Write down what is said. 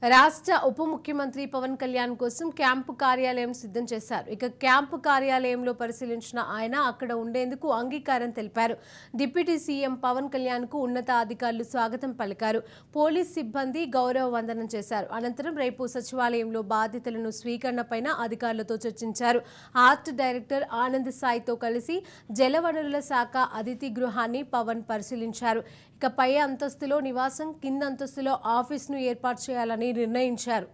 రాష్ట్ర ఉప ముఖ్యమంత్రి పవన్ కళ్యాణ్ కోసం క్యాంపు కార్యాలయం సిద్ధం చేశారు. ఇక క్యాంపు కార్యాలయంలో పరిశీలించిన ఆయన అక్కడ ఉండేందుకు అంగీకారం తెలిపారు. డిప్యూటీ సీఎం పవన్ కళ్యాణ్ కు ఉన్నత అధికారులు స్వాగతం పలికారు. పోలీస్ సిబ్బంది గౌరవ వందనం చేశారు. అనంతరం రేపు సచివాలయంలో బాధ్యతలను స్వీకరణపైన అధికారులతో చర్చించారు. ఆర్ట్ డైరెక్టర్ ఆనంద్ సాయితో కలిసి జలవనరుల శాఖ అతిథి గృహాన్ని పవన్ పరిశీలించారు. ఇక పై అంతస్తులో నివాసం, కింద అంతస్తులో ఆఫీసును ఏర్పాటు చేయాలని నిర్ణయించారు.